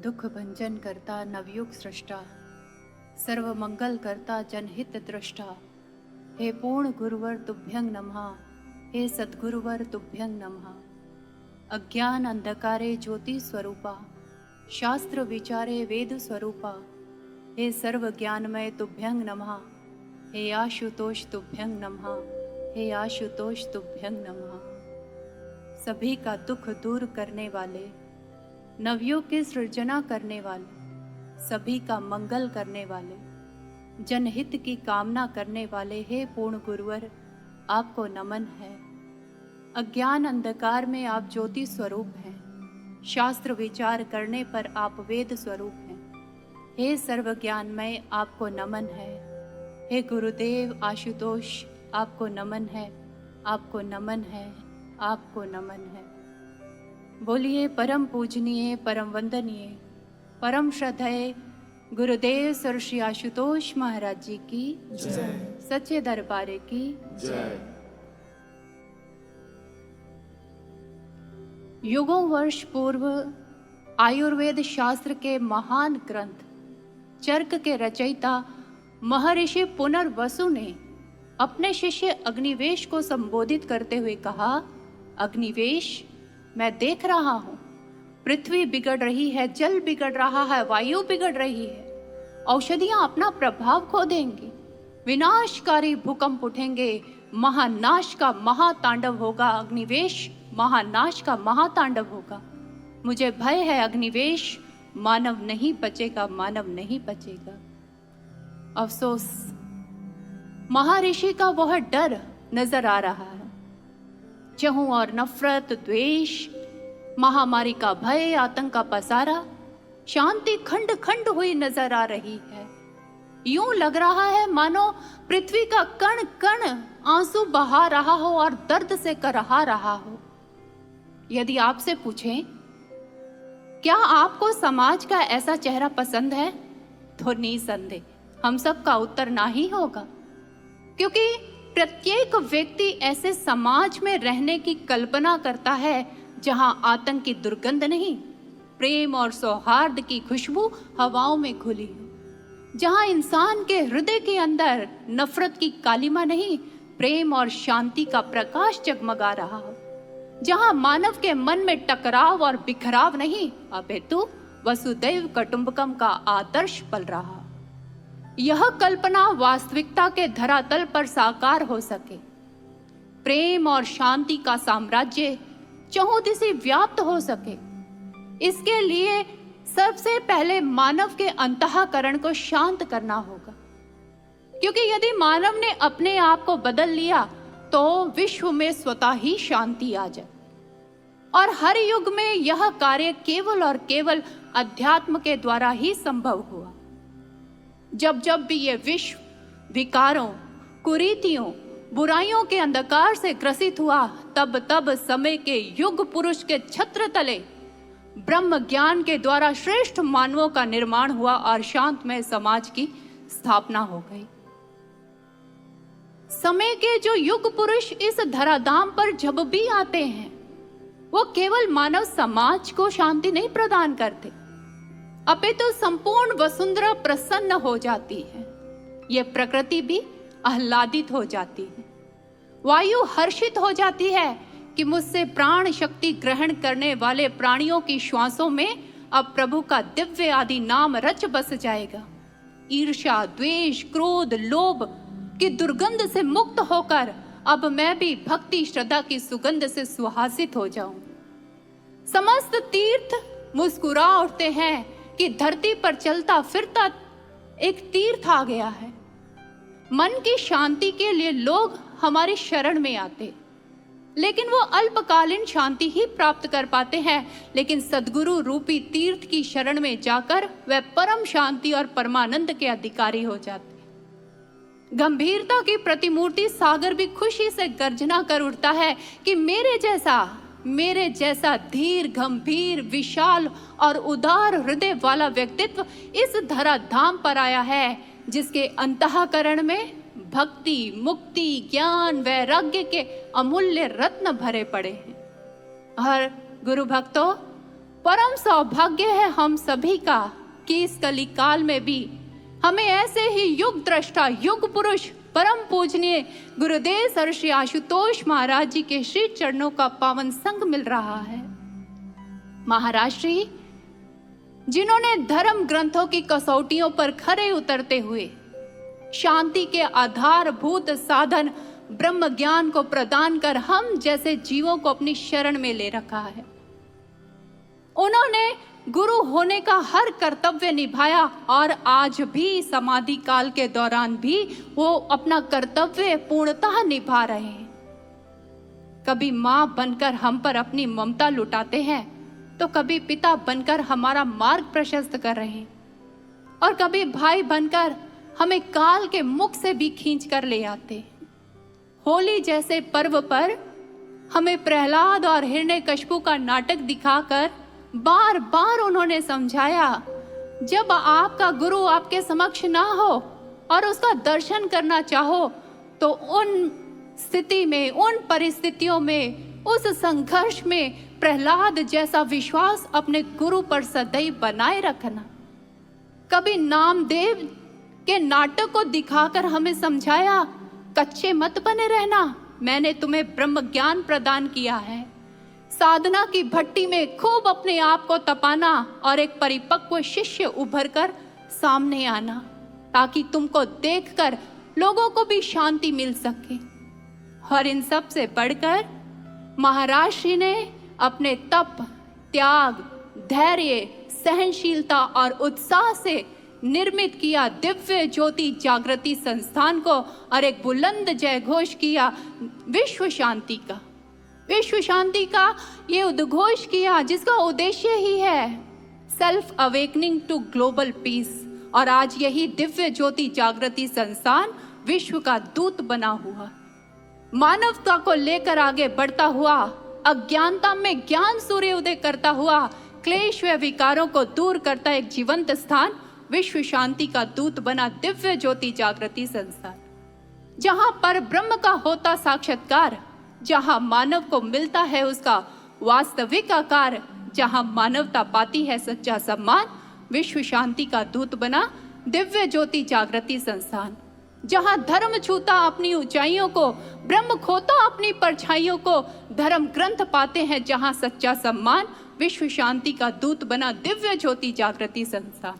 दुख भंजन करता नवयुग सृष्टा, सर्व मंगल करता जनहित दृष्टा। हे पूर्ण गुरुवर तुभ्यं नमः, हे सद्गुरुवर तुभ्यं नमः। अज्ञान अंधकारे ज्योति स्वरूपा, शास्त्र विचारे वेद स्वरूपा। हे सर्व ज्ञानमय तुभ्यं नमः, हे आशुतोष तुभ्यं नमः, हे आशुतोष तुभ्यं नमः। सभी का दुख दूर करने वाले, नवयुग की सृजना करने वाले, सभी का मंगल करने वाले, जनहित की कामना करने वाले, हे पूर्ण गुरुवर आपको नमन है। अज्ञान अंधकार में आप ज्योति स्वरूप हैं, शास्त्र विचार करने पर आप वेद स्वरूप हैं। हे सर्व ज्ञानमय आपको नमन है। हे गुरुदेव आशुतोष आपको नमन है, आपको नमन है, आपको नमन है। बोलिए परम पूजनीय, परम वंदनीय, परम श्रद्धेय गुरुदेव सर श्री आशुतोष महाराज जी की जय, सच्चे दरबारे की जय। युगों वर्ष पूर्व आयुर्वेद शास्त्र के महान ग्रंथ चरक के रचयिता महर्षि पुनर्वसु ने अपने शिष्य अग्निवेश को संबोधित करते हुए कहा, अग्निवेश, मैं देख रहा हूं पृथ्वी बिगड़ रही है, जल बिगड़ रहा है, वायु बिगड़ रही है, औषधियां अपना प्रभाव खो देंगी, विनाशकारी भूकंप उठेंगे, महानाश का महातांडव होगा। अग्निवेश, महानाश का महातांडव होगा। मुझे भय है अग्निवेश, मानव नहीं बचेगा, मानव नहीं बचेगा। अफसोस, महर्षि का वह डर नजर आ रहा है। चहु और नफरत, द्वेष, महामारी का भय, आतंक का पसारा, शांति खंड खंड हुई नजर आ रही है। यूं लग रहा है मानो पृथ्वी का कण कण आंसू बहा रहा हो और दर्द से करहा रहा हो। यदि आपसे पूछें, क्या आपको समाज का ऐसा चेहरा पसंद है, तो निसंदेह हम सबका उत्तर ना ही होगा, क्योंकि प्रत्येक व्यक्ति ऐसे समाज में रहने की कल्पना करता है जहां आतंक की दुर्गंध नहीं, प्रेम और सौहार्द की खुशबू हवाओं में घुली हो, जहां इंसान के हृदय के अंदर नफरत की कालिमा नहीं, प्रेम और शांति का प्रकाश जगमगा रहा हो, जहां मानव के मन में टकराव और बिखराव नहीं, अपितु वसुदैव कुटुंबकम का आदर्श पल रहा। यह कल्पना वास्तविकता के धरातल पर साकार हो सके, प्रेम और शांति का साम्राज्य चहुदिशा व्याप्त हो सके, इसके लिए सबसे पहले मानव के अंतःकरण को शांत करना होगा। क्योंकि यदि मानव ने अपने आप को बदल लिया तो विश्व में स्वतः ही शांति आ जाए। और हर युग में यह कार्य केवल और केवल अध्यात्म के द्वारा ही संभव हुआ। जब जब भी ये विश्व विकारों, कुरीतियों, बुराइयों के अंधकार से ग्रसित हुआ, तब तब समय के युग पुरुष के छत्र तले ब्रह्म ज्ञान के द्वारा श्रेष्ठ मानवों का निर्माण हुआ और शांतमय समाज की स्थापना हो गई। समय के जो युग पुरुष इस धराधाम पर जब भी आते हैं, वो केवल मानव समाज को शांति नहीं प्रदान करते, अपितु संपूर्ण वसुंधरा प्रसन्न हो जाती है। ये प्रकृति भी आह्लादित हो जाती है, वायु हर्षित हो जाती है कि मुझसे प्राण शक्ति ग्रहण करने वाले प्राणियों की श्वासों में अब प्रभु का दिव्य आदि नाम रच बस जाएगा। ईर्ष्या, द्वेष, क्रोध, लोभ की दुर्गंध से मुक्त होकर अब मैं भी भक्ति श्रद्धा की सुगंध से सुहासित हो जाऊं। समस्त तीर्थ मुस्कुरा उठते हैं कि धरती पर चलता फिरता एक तीर्थ आ गया है। मन की शांति के लिए लोग हमारी शरण में आते, लेकिन वो अल्पकालीन शांति ही प्राप्त कर पाते हैं। लेकिन सद्गुरु रूपी तीर्थ की शरण में जाकर वे परम शांति और परमानंद के अधिकारी हो जाते। गंभीरता की प्रतिमूर्ति सागर भी खुशी से गर्जना कर उठता है कि मेरे जैसा धीर, गंभीर, विशाल और उदार हृदय वाला व्यक्तित्व इस धराधाम पर आया है, जिसके अंतःकरण में भक्ति, मुक्ति, ज्ञान, वैराग्य के अमूल्य रत्न भरे पड़े हैं। और गुरु भक्तों, परम सौभाग्य है हम सभी का कि इस कली काल में भी हमें ऐसे ही युग दृष्टा, युग पुरुष, परम पूजनीय गुरुदेव सर श्री आशुतोष महाराज जी के श्री चरणों का पावन संग मिल रहा है। महाराज श्री जिन्होंने धर्म ग्रंथों की कसौटियों पर खरे उतरते हुए शांति के आधारभूत साधन ब्रह्म ज्ञान को प्रदान कर हम जैसे जीवों को अपनी शरण में ले रखा है। उन्होंने गुरु होने का हर कर्तव्य निभाया और आज भी समाधि काल के दौरान भी वो अपना कर्तव्य पूर्णतः निभा रहे हैं। कभी मां बनकर हम पर अपनी ममता लुटाते हैं तो कभी पिता बनकर हमारा मार्ग प्रशस्त कर रहे हैं और कभी भाई बनकर हमें काल के मुख से भी खींच कर ले आते। होली जैसे पर्व पर हमें प्रहलाद और हिरण्यकशिपु का नाटक दिखाकर बार बार उन्होंने समझाया, जब आपका गुरु आपके समक्ष ना हो और उसका दर्शन करना चाहो तो उन स्थिति में, उन परिस्थितियों में, उस संघर्ष में प्रहलाद जैसा विश्वास अपने गुरु पर सदैव बनाए रखना। कभी नामदेव के नाटक को दिखाकर हमें समझाया, कच्चे मत बने रहना, मैंने तुम्हें ब्रह्म ज्ञान प्रदान किया है। साधना की भट्टी में खूब अपने आप को तपाना और एक परिपक्व शिष्य उभर कर सामने आना ताकि तुमको देखकर लोगों को भी शांति मिल सके। और इन सब से बढ़कर महाराज श्री ने अपने तप, त्याग, धैर्य, सहनशीलता और उत्साह से निर्मित किया दिव्य ज्योति जागृति संस्थान को और एक बुलंद जय घोष किया विश्व शांति का। विश्व शांति का ये उद्घोष किया जिसका उद्देश्य ही है self awakening to global peace. और आज यही दिव्य ज्योति जागृति संस्थान विश्व का दूत बना हुआ, मानवता को लेकर आगे बढ़ता हुआ, अज्ञानता में ज्ञान सूर्य उदय करता हुआ, क्लेश व विकारों को दूर करता एक जीवंत स्थान विश्व शांति का दूत बना दिव्य ज्योति जागृति संस्थान, जहां पर ब्रह्म का होता साक्षात्कार, जहां मानव को मिलता है उसका वास्तविक आकार, जहां मानवता पाती है सच्चा सम्मान, विश्व शांति का दूत बना दिव्य ज्योति जागृति संस्थान, जहां धर्म छूता अपनी ऊंचाइयों को, ब्रह्म खोता अपनी परछाइयों को, धर्म ग्रंथ पाते हैं जहां सच्चा सम्मान, विश्व शांति का दूत बना दिव्य ज्योति जागृति संस्थान,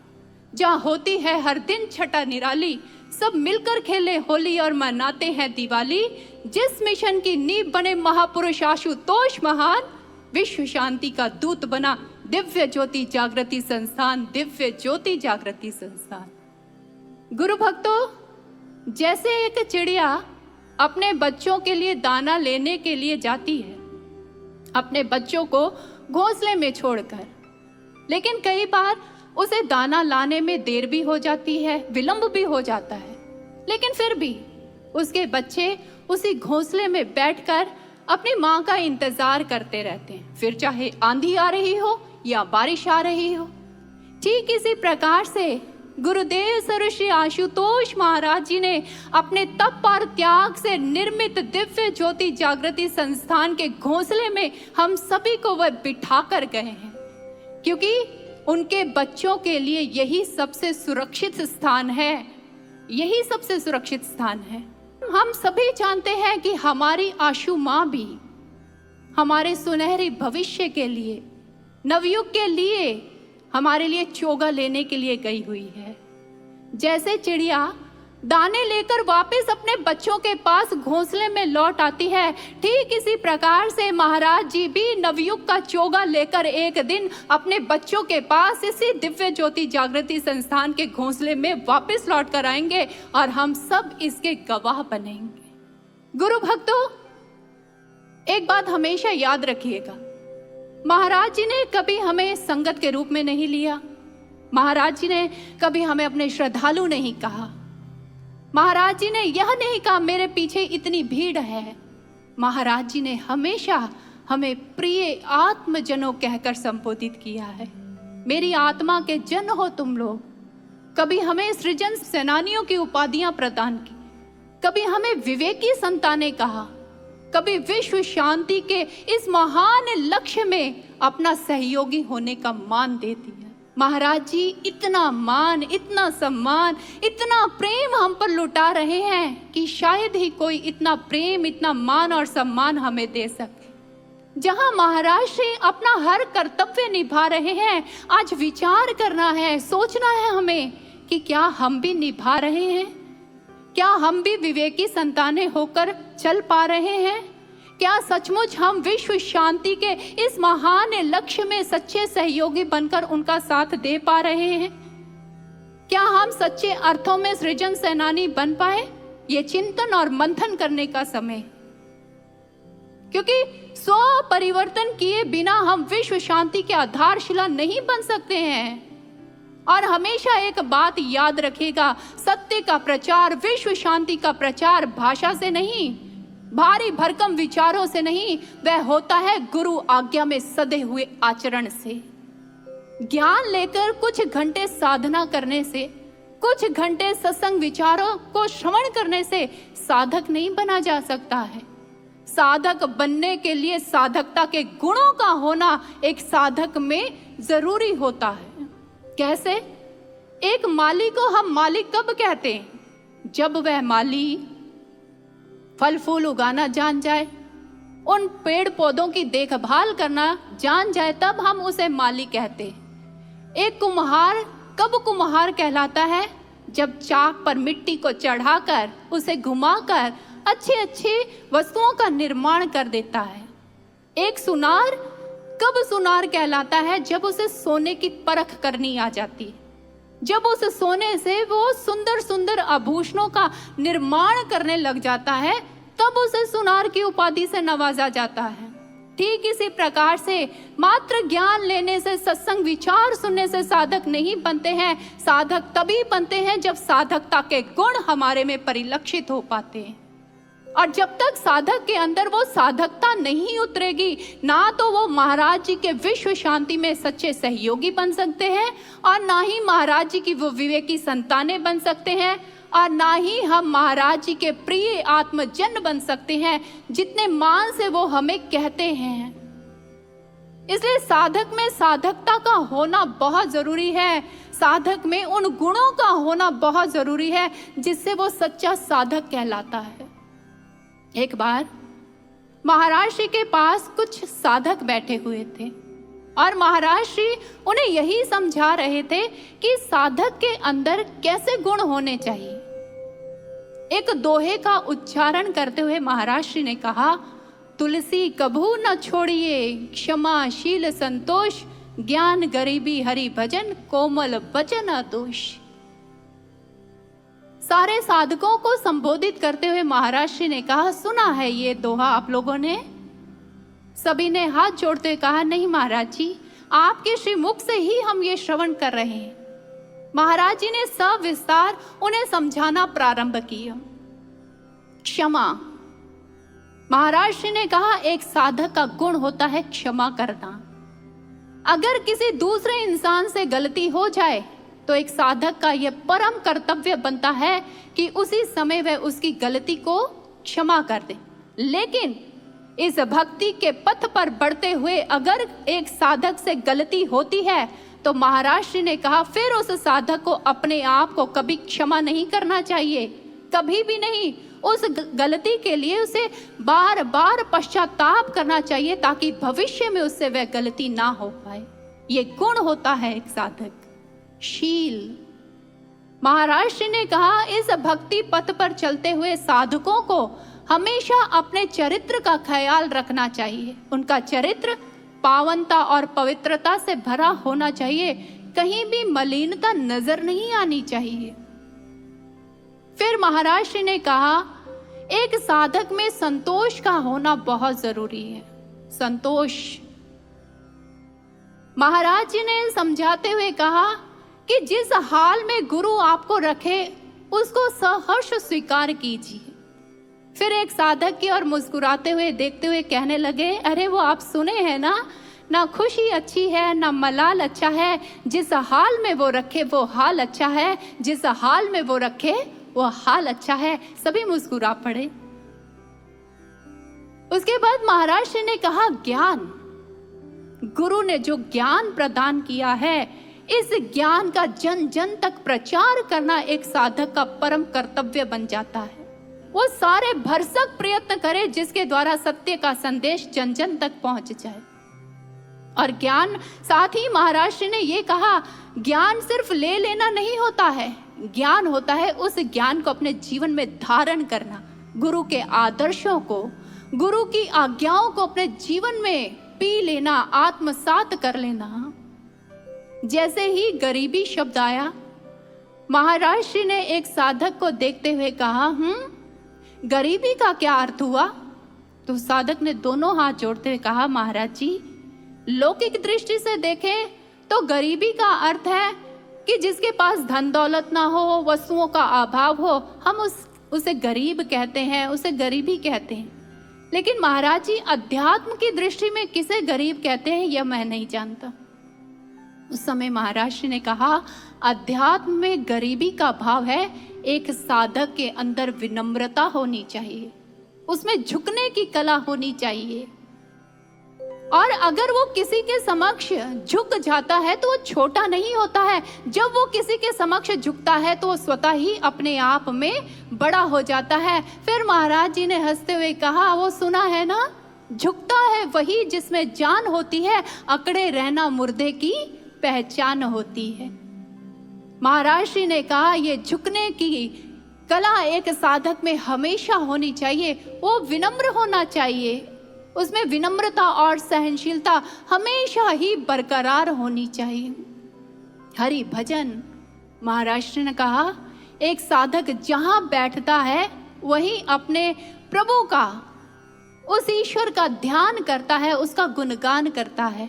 जहां होती है हर दिन छठा निराली, सब मिलकर खेले होली और मनाते हैं दिवाली, जिस मिशन की नींव बने महापुरुष आशुतोष महान, विश्व शांति का दूत बना दिव्य ज्योति जागृति संस्थान, दिव्य ज्योति जागृति संस्थान। गुरु भक्तों, जैसे एक चिड़िया अपने बच्चों के लिए दाना लेने के लिए जाती है, अपने बच्चों को घोंसले में छोड़कर, लेकिन कई बार उसे दाना लाने में देर भी हो जाती है, विलंब भी हो जाता है, लेकिन फिर भी उसके बच्चे उसी घोंसले में बैठकर अपनी माँ का इंतजार करते रहते हैं, फिर चाहे आंधी आ रही हो या बारिश आ रही हो। ठीक इसी प्रकार से गुरुदेव सर श्री आशुतोष महाराज जी ने अपने तप और त्याग से निर्मित दिव्य ज्योति जागृति संस्थान के घोंसले में हम सभी को वह बिठा कर गए हैं, क्योंकि उनके बच्चों के लिए यही सबसे सुरक्षित स्थान है, यही सबसे सुरक्षित स्थान है। हम सभी जानते हैं कि हमारी आशु माँ भी हमारे सुनहरे भविष्य के लिए, नवयुग के लिए, हमारे लिए चोगा लेने के लिए गई हुई है। जैसे चिड़िया दाने लेकर वापस अपने बच्चों के पास घोंसले में लौट आती है, ठीक इसी प्रकार से महाराज जी भी नवयुग का चोगा लेकर एक दिन अपने बच्चों के पास इसी दिव्य ज्योति जागृति संस्थान के घोंसले में वापस लौट कर आएंगे और हम सब इसके गवाह बनेंगे। गुरु भक्तों, एक बात हमेशा याद रखिएगा, महाराज जी ने कभी हमें संगत के रूप में नहीं लिया, महाराज जी ने कभी हमें अपने श्रद्धालु नहीं कहा, महाराज जी ने यह नहीं कहा मेरे पीछे इतनी भीड़ है। महाराज जी ने हमेशा हमें प्रिय आत्मजनों कहकर संबोधित किया है, मेरी आत्मा के जन हो तुम लोग। कभी हमें सृजन सेनानियों की उपाधियां प्रदान की, कभी हमें विवेकी संतानें कहा, कभी विश्व शांति के इस महान लक्ष्य में अपना सहयोगी होने का मान देती है। महाराज जी इतना मान, इतना सम्मान, इतना प्रेम हम पर लुटा रहे हैं कि शायद ही कोई इतना प्रेम, इतना मान और सम्मान हमें दे सके। जहां महाराज श्री अपना हर कर्तव्य निभा रहे हैं, आज विचार करना है, सोचना है हमें कि क्या हम भी निभा रहे हैं? क्या हम भी विवेकी संतानें होकर चल पा रहे हैं? क्या सचमुच हम विश्व शांति के इस महान लक्ष्य में सच्चे सहयोगी बनकर उनका साथ दे पा रहे हैं? क्या हम सच्चे अर्थों में सृजन सेनानी बन पाए? ये चिंतन और मंथन करने का समय, क्योंकि स्व परिवर्तन किए बिना हम विश्व शांति के आधारशिला नहीं बन सकते हैं। और हमेशा एक बात याद रखिएगा, सत्य का प्रचार, विश्व शांति का प्रचार भाषा से नहीं, भारी भरकम विचारों से नहीं, वह होता है गुरु आज्ञा में सधे हुए आचरण से। ज्ञान लेकर कुछ घंटे साधना करने से, कुछ घंटे सत्संग विचारों को श्रवण करने से साधक नहीं बना जा सकता है। साधक बनने के लिए साधकता के गुणों का होना एक साधक में जरूरी होता है। कैसे? एक माली को हम मालिक कब कहते हैं? जब वह माली फल फूल उगाना जान जाए, उन पेड़ पौधों की देखभाल करना जान जाए, तब हम उसे माली कहते हैं। एक कुम्हार कब कुम्हार कहलाता है? जब चाक पर मिट्टी को चढ़ाकर उसे घुमाकर अच्छी अच्छी वस्तुओं का निर्माण कर देता है। एक सुनार कब सुनार कहलाता है? जब उसे सोने की परख करनी आ जाती है, जब उस सोने से वो सुंदर सुंदर आभूषणों का निर्माण करने लग जाता है, तब उसे सुनार की उपाधि से नवाजा जाता है। ठीक इसी प्रकार से मात्र ज्ञान लेने से, सत्संग विचार सुनने से साधक नहीं बनते हैं। साधक तभी बनते हैं जब साधकता के गुण हमारे में परिलक्षित हो पाते हैं। और जब तक साधक के अंदर वो साधकता नहीं उतरेगी, ना तो वो महाराज जी के विश्व शांति में सच्चे सहयोगी बन सकते हैं, और ना ही महाराज जी की वो विवेकी संतानें बन सकते हैं, और ना ही हम महाराज जी के प्रिय आत्मजन बन सकते हैं, जितने मान से वो हमें कहते हैं। इसलिए साधक में साधकता का होना बहुत जरूरी है। साधक में उन गुणों का होना बहुत जरूरी है जिससे वो सच्चा साधक कहलाता है। एक बार महाराज श्री के पास कुछ साधक बैठे हुए थे और महाराज श्री उन्हें यही समझा रहे थे कि साधक के अंदर कैसे गुण होने चाहिए। एक दोहे का उच्चारण करते हुए महाराज श्री ने कहा, तुलसी कभू न छोड़िए, क्षमा शील संतोष, ज्ञान गरीबी हरि भजन, कोमल वचन अदोष। सारे साधकों को संबोधित करते हुए महाराज श्री ने कहा, सुना है ये दोहा आप लोगों ने? सभी ने हाथ जोड़ते कहा, नहीं महाराज जी, आपके श्री मुख से ही हम ये श्रवण कर रहे हैं। महाराज जी ने सविस्तार उन्हें समझाना प्रारंभ किया। क्षमा, महाराज श्री ने कहा, एक साधक का गुण होता है क्षमा करना। अगर किसी दूसरे इंसान से गलती हो जाए तो एक साधक का यह परम कर्तव्य बनता है कि उसी समय वह उसकी गलती को क्षमा कर दे। लेकिन इस भक्ति के पथ पर बढ़ते हुए अगर एक साधक से गलती होती है तो महाराज श्री ने कहा, फिर उस साधक को अपने आप को कभी क्षमा नहीं करना चाहिए, कभी भी नहीं। उस गलती के लिए उसे बार बार पश्चाताप करना चाहिए ताकि भविष्य में उससे वह गलती ना हो पाए। ये गुण होता है एक साधक। शील, महाराज श्री ने कहा, इस भक्ति पथ पर चलते हुए साधकों को हमेशा अपने चरित्र का ख्याल रखना चाहिए। उनका चरित्र पावनता और पवित्रता से भरा होना चाहिए, कहीं भी मलिनता नजर नहीं आनी चाहिए। फिर महाराज श्री ने कहा, एक साधक में संतोष का होना बहुत जरूरी है। संतोष, महाराज जी ने समझाते हुए कहा कि जिस हाल में गुरु आपको रखे उसको सहर्ष स्वीकार कीजिए। फिर एक साधक की ओर मुस्कुराते हुए देखते हुए कहने लगे, अरे वो आप सुने हैं ना खुशी अच्छी है ना मलाल अच्छा है, जिस हाल में वो रखे वो हाल अच्छा है, जिस हाल में वो रखे वो हाल अच्छा है। सभी मुस्कुरा पड़े। उसके बाद महाराज श्री ने कहा, ज्ञान, गुरु ने जो ज्ञान प्रदान किया है, इस ज्ञान का जन जन तक प्रचार करना एक साधक का परम कर्तव्य बन जाता है। वो सारे भरसक प्रयत्न करे जिसके द्वारा सत्य का संदेश जन जन तक पहुंच जाए। और ज्ञान, साथ ही महाराज श्री ने ये कहा, ज्ञान सिर्फ ले लेना नहीं होता है, ज्ञान होता है उस ज्ञान को अपने जीवन में धारण करना, गुरु के आदर्शों को, गुरु की आज्ञाओं को अपने जीवन में पी लेना, आत्मसात कर लेना। जैसे ही गरीबी शब्द आया, महाराज श्री ने एक साधक को देखते हुए कहा, गरीबी का क्या अर्थ हुआ? तो साधक ने दोनों हाथ जोड़ते हुए कहा, महाराज जी, लौकिक दृष्टि से देखें तो गरीबी का अर्थ है कि जिसके पास धन दौलत ना हो, वस्तुओं का अभाव हो, हम उसे गरीब कहते हैं, उसे गरीबी कहते हैं। लेकिन महाराज जी, अध्यात्म की दृष्टि में किसे गरीब कहते हैं यह मैं नहीं जानता। उस समय महाराज श्री ने कहा, अध्यात्म में गरीबी का भाव है एक साधक के अंदर विनम्रता होनी चाहिए, उसमें झुकने की कला होनी चाहिए। और अगर वो किसी के समक्ष झुक जाता है तो वो छोटा नहीं होता है। जब वो किसी के समक्ष झुकता है तो वो स्वतः ही अपने आप में बड़ा हो जाता है। फिर महाराज जी ने हंसते हुए कहा, वो सुना है ना, झुकता है वही जिसमें जान होती है, अकड़े रहना मुर्दे की पहचान होती है। महाराज श्री ने कहा, ये झुकने की कला एक साधक में हमेशा होनी चाहिए। वो विनम्र होना चाहिए, उसमें विनम्रता और सहनशीलता हमेशा ही बरकरार होनी चाहिए। हरि भजन, महाराज श्री ने कहा, एक साधक जहां बैठता है वहीं अपने प्रभु का, उस ईश्वर का ध्यान करता है, उसका गुणगान करता है।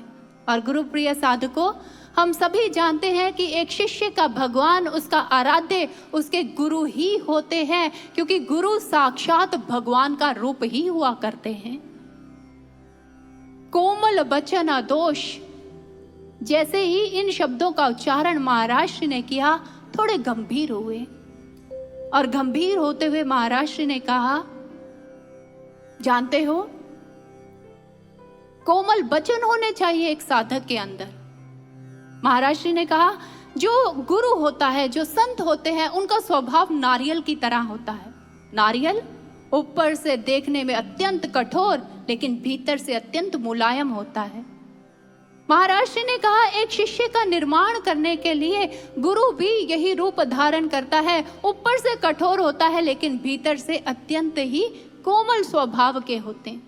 और गुरु प्रिय साधकों, हम सभी जानते हैं कि एक शिष्य का भगवान, उसका आराध्य उसके गुरु ही होते हैं, क्योंकि गुरु साक्षात भगवान का रूप ही हुआ करते हैं। कोमल बचन दोष, जैसे ही इन शब्दों का उच्चारण महाराज श्री ने किया, थोड़े गंभीर हुए। और गंभीर होते हुए महाराज श्री ने कहा, जानते हो, कोमल वचन होने चाहिए एक साधक के अंदर। महाराज श्री ने कहा, जो गुरु होता है, जो संत होते हैं, उनका स्वभाव नारियल की तरह होता है। नारियल ऊपर से देखने में अत्यंत कठोर, लेकिन भीतर से अत्यंत मुलायम होता है। महाराज श्री ने कहा, एक शिष्य का निर्माण करने के लिए गुरु भी यही रूप धारण करता है। ऊपर से कठोर होता है, लेकिन भीतर से अत्यंत ही कोमल स्वभाव के होते हैं।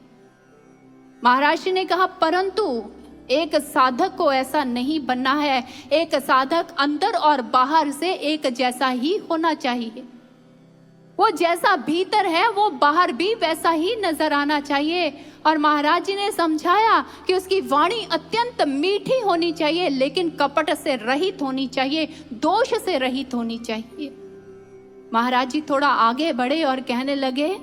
महाराज श्री ने कहा, परंतु एक साधक को ऐसा नहीं बनना है। एक साधक अंदर और बाहर से एक जैसा ही होना चाहिए। वो जैसा भीतर है वो बाहर भी वैसा ही नजर आना चाहिए। और महाराज जी ने समझाया कि उसकी वाणी अत्यंत मीठी होनी चाहिए, लेकिन कपट से रहित होनी चाहिए, दोष से रहित होनी चाहिए। महाराज जी थोड़ा आगे बढ़े और कहने लगे,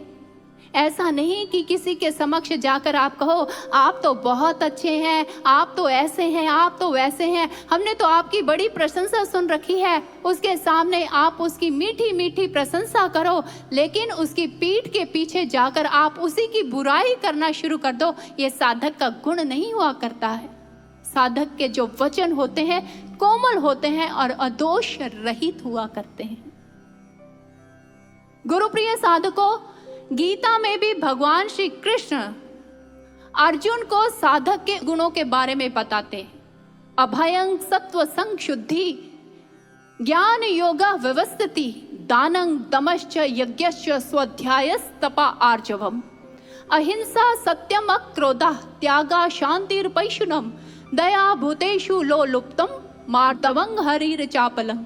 ऐसा नहीं कि किसी के समक्ष जाकर आप कहो, आप तो बहुत अच्छे हैं, आप तो ऐसे हैं, आप तो वैसे हैं, हमने तो आपकी बड़ी प्रशंसा सुन रखी है। उसके सामने आप उसकी मीठी मीठी प्रशंसा करो, लेकिन उसकी पीठ के पीछे जाकर आप उसी की बुराई करना शुरू कर दो। ये साधक का गुण नहीं हुआ करता है। साधक के जो वचन होते हैं कोमल होते हैं और अदोष रहित हुआ करते हैं। गुरुप्रिय साधकों, गीता में भी भगवान श्री कृष्ण अर्जुन को साधक के गुणों के बारे में बताते हैं। अभयं सत्व संशुद्धि, ज्ञान योगा व्यवस्थिति, दानं दमश्च यज्ञश्च स्वाध्यायस्तपा आर्जवम्, अहिंसा सत्यम अक्रोधः त्यागा शांतिर्पैशुनम्, दया भूतेषु लोलुप्तम् मार्दवं हरिर्चापलम्,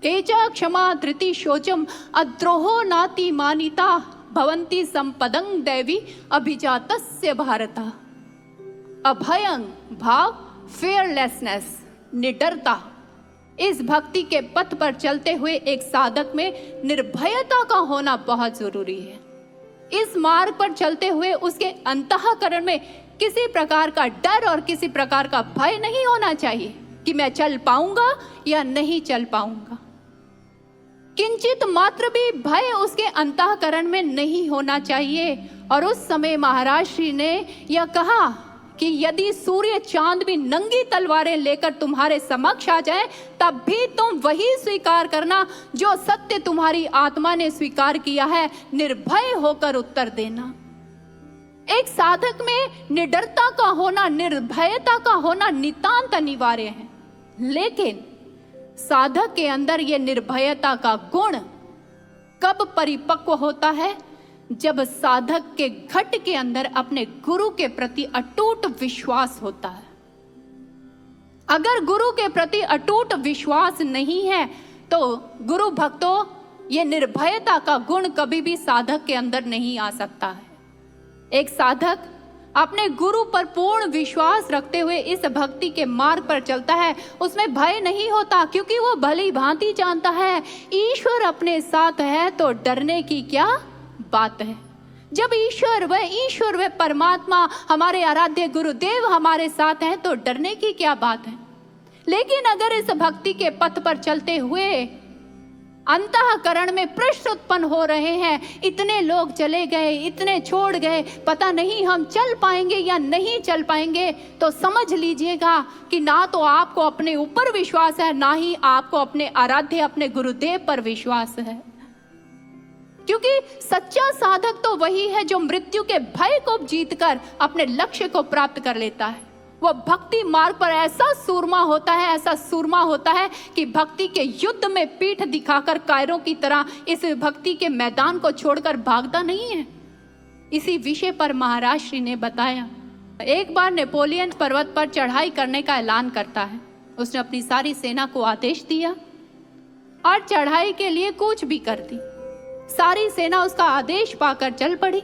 तेजा क्षमा धृति शौचम अद्रोहो नाति मानिता, भवन्ति संपदं दैवी अभिजातस्य भारत। अभयं भाव फेयरलेसनेस, निडरता। इस भक्ति के पथ पर चलते हुए एक साधक में निर्भयता का होना बहुत जरूरी है। इस मार्ग पर चलते हुए उसके अंतःकरण में किसी प्रकार का डर और किसी प्रकार का भय नहीं होना चाहिए कि मैं चल पाऊंगा या नहीं चल पाऊंगा। किंचित मात्र भी भय उसके अंतःकरण में नहीं होना चाहिए। और उस समय महाराज श्री ने यह कहा कि यदि सूर्य चांद भी नंगी तलवारें लेकर तुम्हारे समक्ष आ जाए, तब भी तुम वही स्वीकार करना जो सत्य तुम्हारी आत्मा ने स्वीकार किया है। निर्भय होकर उत्तर देना। एक साधक में निडरता का होना, निर्भयता का होना नितांत अनिवार्य है। लेकिन साधक के अंदर यह निर्भयता का गुण कब परिपक्व होता है? जब साधक के घट के अंदर अपने गुरु के प्रति अटूट विश्वास होता है। अगर गुरु के प्रति अटूट विश्वास नहीं है तो गुरु भक्तों, ये निर्भयता का गुण कभी भी साधक के अंदर नहीं आ सकता है। एक साधक अपने गुरु पर पूर्ण विश्वास रखते हुए इस भक्ति के मार्ग पर चलता है, उसमें भय नहीं होता, क्योंकि वो भली भांति जानता है ईश्वर अपने साथ है तो डरने की क्या बात है। जब ईश्वर व परमात्मा हमारे आराध्य गुरुदेव हमारे साथ हैं तो डरने की क्या बात है। लेकिन अगर इस भक्ति के पथ पर चलते हुए अंतःकरण में प्रश्न उत्पन्न हो रहे हैं, इतने लोग चले गए, इतने छोड़ गए, पता नहीं हम चल पाएंगे या नहीं चल पाएंगे, तो समझ लीजिएगा कि ना तो आपको अपने ऊपर विश्वास है, ना ही आपको अपने आराध्य अपने गुरुदेव पर विश्वास है। क्योंकि सच्चा साधक तो वही है जो मृत्यु के भय को जीतकर अपने लक्ष्य को प्राप्त कर लेता है। वह भक्ति मार्ग पर ऐसा सूरमा होता है कि भक्ति के युद्ध में पीठ दिखाकर कायरों की तरह इस भक्ति के मैदान को छोड़कर भागता नहीं है। इसी विषय पर महाराज श्री ने बताया। एक बार नेपोलियन पर्वत पर चढ़ाई करने का ऐलान करता है। उसने अपनी सारी सेना को आदेश दिया और चढ़ाई के लिए कूच भी कर दी। सारी सेना उसका आदेश पाकर चल पड़ी।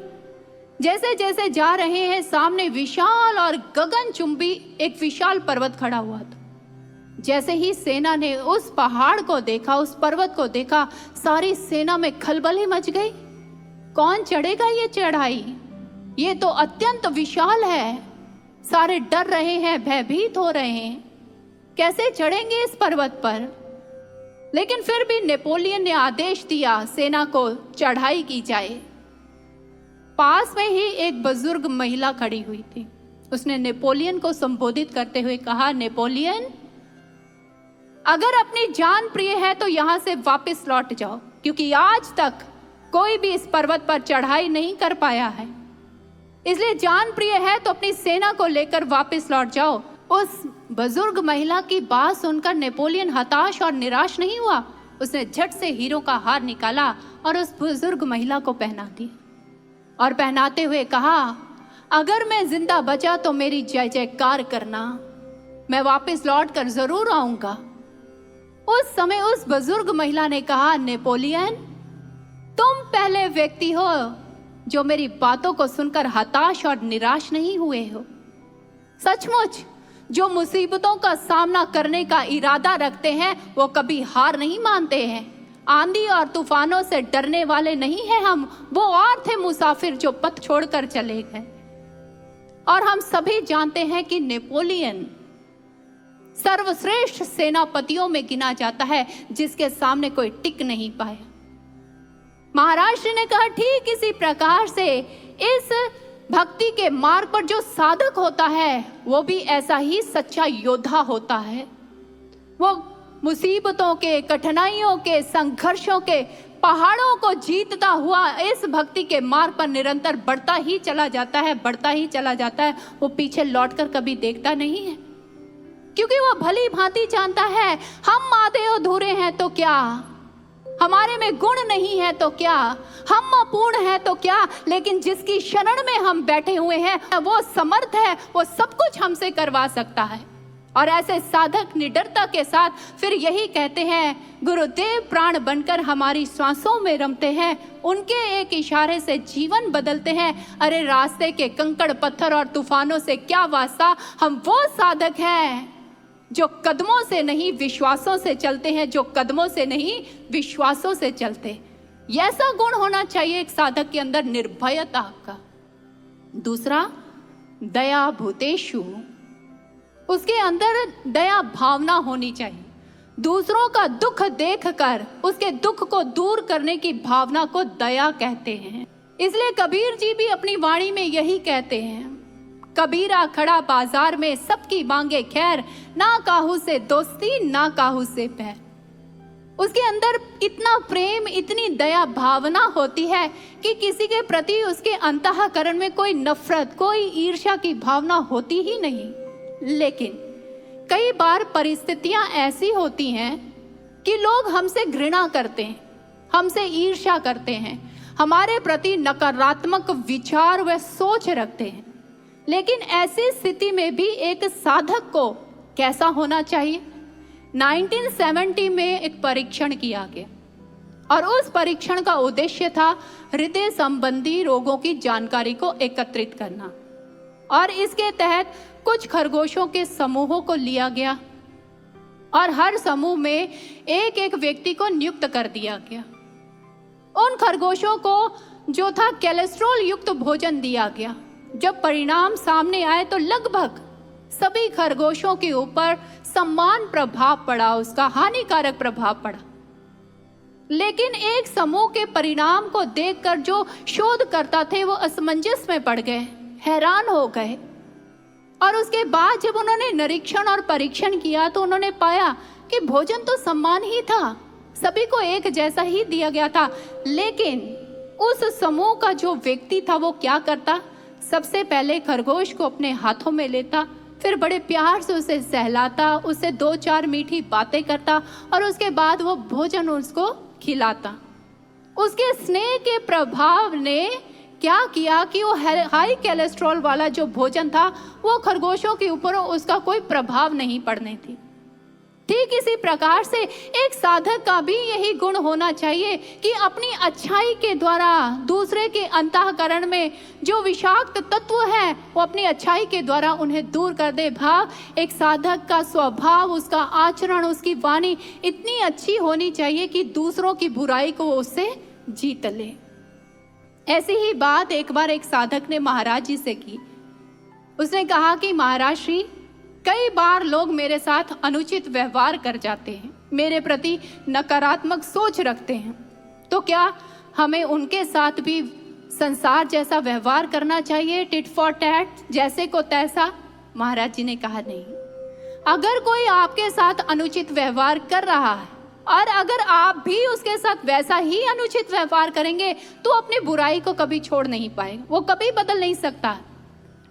जैसे जैसे जा रहे हैं, सामने विशाल और गगनचुंबी एक विशाल पर्वत खड़ा हुआ था। जैसे ही सेना ने उस पहाड़ को देखा, उस पर्वत को देखा, सारी सेना में खलबली मच गई। कौन चढ़ेगा ये चढ़ाई? ये तो अत्यंत विशाल है। सारे डर रहे हैं, भयभीत हो रहे हैं, कैसे चढ़ेंगे इस पर्वत पर। लेकिन फिर भी नेपोलियन ने आदेश दिया सेना को चढ़ाई की जाए। पास में ही एक बुजुर्ग महिला खड़ी हुई थी। उसने नेपोलियन को संबोधित करते हुए कहा, नेपोलियन, अगर अपनी जान प्रिय है तो यहां से वापस लौट जाओ, क्योंकि आज तक कोई भी इस पर्वत पर चढ़ाई नहीं कर पाया है। इसलिए जान प्रिय है तो अपनी सेना को लेकर वापस लौट जाओ। उस बुजुर्ग महिला की बात सुनकर नेपोलियन हताश और निराश नहीं हुआ। उसने झट से हीरों का हार निकाला और उस बुजुर्ग महिला को पहना दिया और पहनाते हुए कहा, अगर मैं जिंदा बचा तो मेरी जय जयकार करना, मैं वापस लौट कर जरूर आऊंगा। उस समय उस बुजुर्ग महिला ने कहा, नेपोलियन, तुम पहले व्यक्ति हो जो मेरी बातों को सुनकर हताश और निराश नहीं हुए हो। सचमुच जो मुसीबतों का सामना करने का इरादा रखते हैं वो कभी हार नहीं मानते हैं। आंधी और तूफानों से डरने वाले नहीं हैं हम, वो और थे मुसाफिर जो पथ छोड़कर चले गए। और हम सभी जानते हैं कि नेपोलियन सर्वश्रेष्ठ सेनापतियों में गिना जाता है जिसके सामने कोई टिक नहीं पाया। महाराज श्री ने कहा, ठीक इसी प्रकार से इस भक्ति के मार्ग पर जो साधक होता है वो भी ऐसा ही सच्चा योद्धा होता है। वो मुसीबतों के, कठिनाइयों के, संघर्षों के पहाड़ों को जीतता हुआ इस भक्ति के मार्ग पर निरंतर बढ़ता ही चला जाता है। वो पीछे लौटकर कभी देखता नहीं है, क्योंकि वो भली भांति जानता है हम आधे अधूरे हैं तो क्या, हमारे में गुण नहीं है तो क्या, हम अपूर्ण है तो क्या, लेकिन जिसकी शरण में हम बैठे हुए हैं वो समर्थ है, वो सब कुछ हमसे करवा सकता है। और ऐसे साधक निडरता के साथ फिर यही कहते हैं, गुरुदेव प्राण बनकर हमारी सांसों में रमते हैं, उनके एक इशारे से जीवन बदलते हैं। अरे रास्ते के कंकड़ पत्थर और तूफानों से क्या वास्ता, हम वो साधक हैं जो कदमों से नहीं विश्वासों से चलते हैं, जो कदमों से नहीं विश्वासों से चलते। ऐसा गुण होना चाहिए एक साधक के अंदर, निर्भयता का। दूसरा, दया भूतेषु, उसके अंदर दया भावना होनी चाहिए। दूसरों का दुख देखकर उसके दुख को दूर करने की भावना को दया कहते हैं। इसलिए कबीर जी भी अपनी वाणी में यही कहते हैं, कबीरा खड़ा बाजार में सबकी मांगे खैर, ना काहू से दोस्ती ना काहू से पैर। उसके अंदर इतना प्रेम, इतनी दया भावना होती है कि किसी के प्रति उसके अंतःकरण में कोई नफरत, कोई ईर्ष्या की भावना होती ही नहीं। लेकिन कई बार परिस्थितियां ऐसी होती हैं कि लोग हमसे घृणा करते हैं, हमसे ईर्ष्या करते हैं, हमारे प्रति नकारात्मक विचार व सोच रखते हैं। लेकिन ऐसी स्थिति में भी एक साधक को कैसा होना चाहिए? 1970 में एक परीक्षण किया गया और उस परीक्षण का उद्देश्य था हृदय संबंधी रोगों की जानकारी को एकत्रित करना। और इसके तहत कुछ खरगोशों के समूहों को लिया गया और हर समूह में एक एक व्यक्ति को नियुक्त कर दिया गया। उन खरगोशों को जो था कोलेस्ट्रॉल युक्त भोजन दिया गया। जब परिणाम सामने आए तो लगभग सभी खरगोशों के ऊपर समान प्रभाव पड़ा, उसका हानिकारक प्रभाव पड़ा। लेकिन एक समूह के परिणाम को देखकर जो शोधकर्ता थे वो असमंजस में पड़ गए, हैरान हो गए। और उसके बाद जब उन्होंने निरीक्षण और परीक्षण किया तो उन्होंने पाया कि भोजन तो समान ही था, सभी को एक जैसा ही दिया गया था। लेकिन उस समूह का जो व्यक्ति था वो क्या करता? सबसे पहले खरगोश को अपने हाथों में लेता, फिर बड़े प्यार से उसे सहलाता, उससे 2-4 मीठी बातें करता और उसके बाद वो भोजन उसको खिलाता। उसके स्नेह के प्रभाव ने क्या किया कि वो हाई कोलेस्ट्रॉल वाला जो भोजन था वो खरगोशों के ऊपर उसका कोई प्रभाव नहीं पड़ने थी। ठीक इसी प्रकार से एक साधक का भी यही गुण होना चाहिए कि अपनी अच्छाई के द्वारा दूसरे के अंतःकरण में जो विषाक्त तत्व है वो अपनी अच्छाई के द्वारा उन्हें दूर कर दे। भाव एक साधक का स्वभाव, उसका आचरण, उसकी वाणी इतनी अच्छी होनी चाहिए कि दूसरों की बुराई को उससे जीत ले। ऐसी ही बात एक बार एक साधक ने महाराज जी से की। उसने कहा कि महाराज श्री, कई बार लोग मेरे साथ अनुचित व्यवहार कर जाते हैं, मेरे प्रति नकारात्मक सोच रखते हैं, तो क्या हमें उनके साथ भी संसार जैसा व्यवहार करना चाहिए, टिट फॉर टैट, जैसे को तैसा? महाराज जी ने कहा नहीं। अगर कोई आपके साथ अनुचित व्यवहार कर रहा है और अगर आप भी उसके साथ वैसा ही अनुचित व्यवहार करेंगे तो अपनी बुराई को कभी छोड़ नहीं पाएगा, वो कभी बदल नहीं सकता।